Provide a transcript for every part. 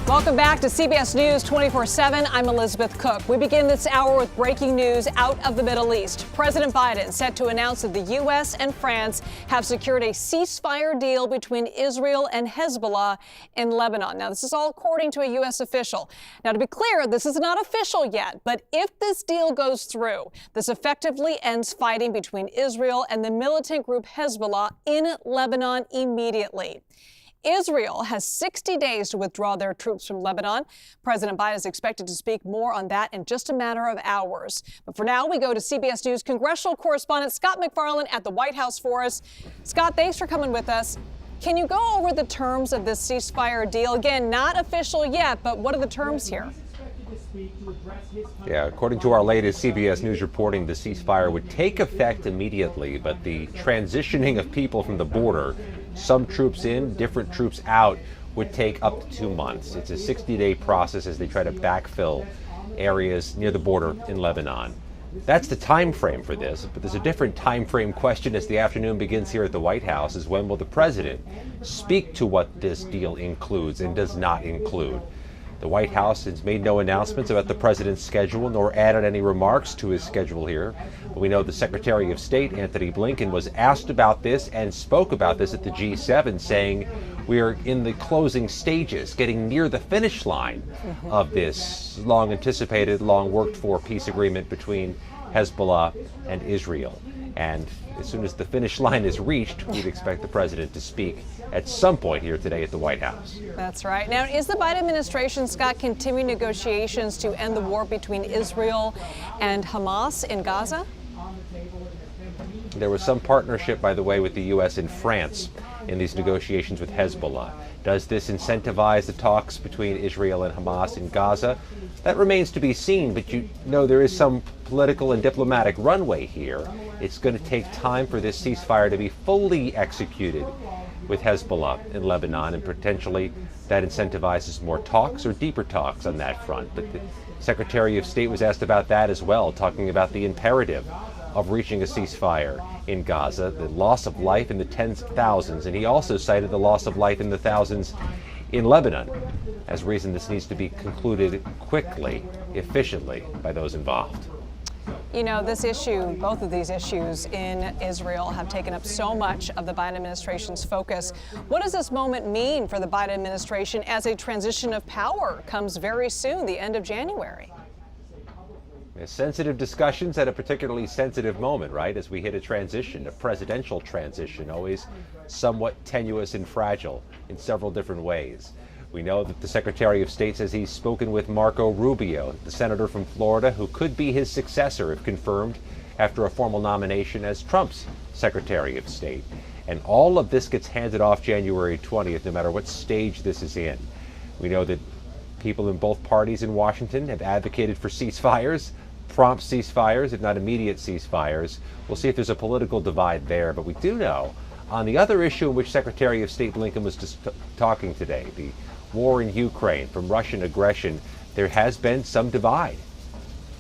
Welcome back to CBS News 24/7. I'm Elizabeth Cook. We begin this hour with breaking news out of the Middle East. President Biden set to announce that the U.S. and France have secured a ceasefire deal between Israel and Hezbollah in Lebanon. Now, this is all according to a U.S. official. Now, to be clear, this is not official yet, but if this deal goes through, this effectively ends fighting between Israel and the militant group Hezbollah in Lebanon immediately. Israel has 60 days to withdraw their troops from Lebanon. President Biden is expected to speak more on that in just a matter of hours. But for now, we go to CBS News congressional correspondent Scott MacFarlane at the White House for us. Scott, thanks for coming with us. Can you go over the terms of this ceasefire deal? Again, not official yet, but what are the terms here? Yeah, according to our latest CBS News reporting, the ceasefire would take effect immediately, but the transitioning of people from the border, some troops in, different troops out, would take up to 2 months. It's a 60-day process as they try to backfill areas near the border in Lebanon. That's the time frame for this, but there's a different time frame question as the afternoon begins here at the White House, is when will the president speak to what this deal includes and does not include. The White House has made no announcements about the president's schedule nor added any remarks to his schedule here. But we know the Secretary of State, Antony Blinken, was asked about this and spoke about this at the G7, saying we are in the closing stages, getting near the finish line of this long anticipated, long worked for peace agreement between Hezbollah and Israel. And as soon as the finish line is reached, we'd expect the president to speak at some point here today at the White House. That's right. Now, is the Biden administration, Scott, continuing negotiations to end the war between Israel and Hamas in Gaza? There was some partnership, by the way, with the U.S. and France in these negotiations with Hezbollah. Does this incentivize the talks between Israel and Hamas in Gaza? That remains to be seen, but you know there is some political and diplomatic runway here. It's going to take time for this ceasefire to be fully executed with Hezbollah in Lebanon, and potentially that incentivizes more talks or deeper talks on that front. But the Secretary of State was asked about that as well, talking about the imperative of reaching a ceasefire in Gaza, the loss of life in the tens of thousands, and he also cited the loss of life in the thousands in Lebanon as reason this needs to be concluded quickly, efficiently by those involved. You know, this issue, both of these issues in Israel have taken up so much of the Biden administration's focus. What does this moment mean for the Biden administration as a transition of power comes very soon, the end of January? Sensitive discussions at a particularly sensitive moment, right? As we hit a transition, a presidential transition, always somewhat tenuous and fragile in several different ways. We know that the Secretary of State says he's spoken with Marco Rubio, the senator from Florida, who could be his successor if confirmed after a formal nomination as Trump's Secretary of State. And all of this gets handed off January 20th, no matter what stage this is in. We know that people in both parties in Washington have advocated for ceasefires, prompt ceasefires, if not immediate ceasefires. We'll see if there's a political divide there, but we do know on the other issue in which Secretary of State Blinken was just talking today, the war in Ukraine from Russian aggression, there has been some divide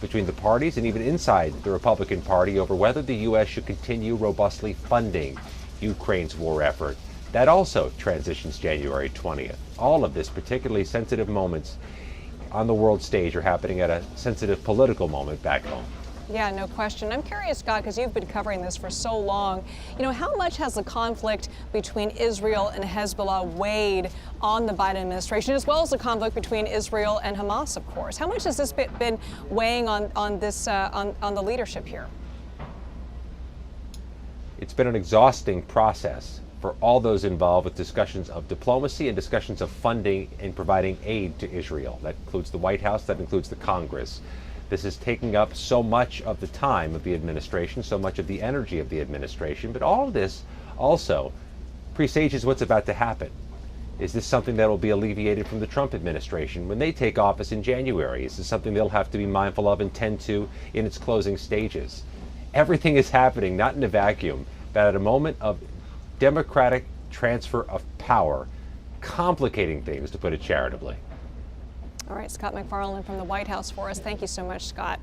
between the parties and even inside the Republican Party over whether the U.S. should continue robustly funding Ukraine's war effort. That also transitions January 20th. All of this, particularly sensitive moments on the world stage, are happening at a sensitive political moment back home. Yeah, no question. I'm curious, Scott, because you've been covering this for so long. You know, how much has the conflict between Israel and Hezbollah weighed on the Biden administration, as well as the conflict between Israel and Hamas, of course? How much has this been weighing on the leadership here? It's been an exhausting process for all those involved, with discussions of diplomacy and discussions of funding and providing aid to Israel. That includes the White House, that includes the Congress. This is taking up so much of the time of the administration, so much of the energy of the administration, but all of this also presages what's about to happen. Is this something that will be alleviated from the Trump administration when they take office in January? Is this something they'll have to be mindful of and tend to in its closing stages? Everything is happening, not in a vacuum, but at a moment of democratic transfer of power, complicating things, to put it charitably. All right, Scott MacFarlane from the White House for us. Thank you so much, Scott.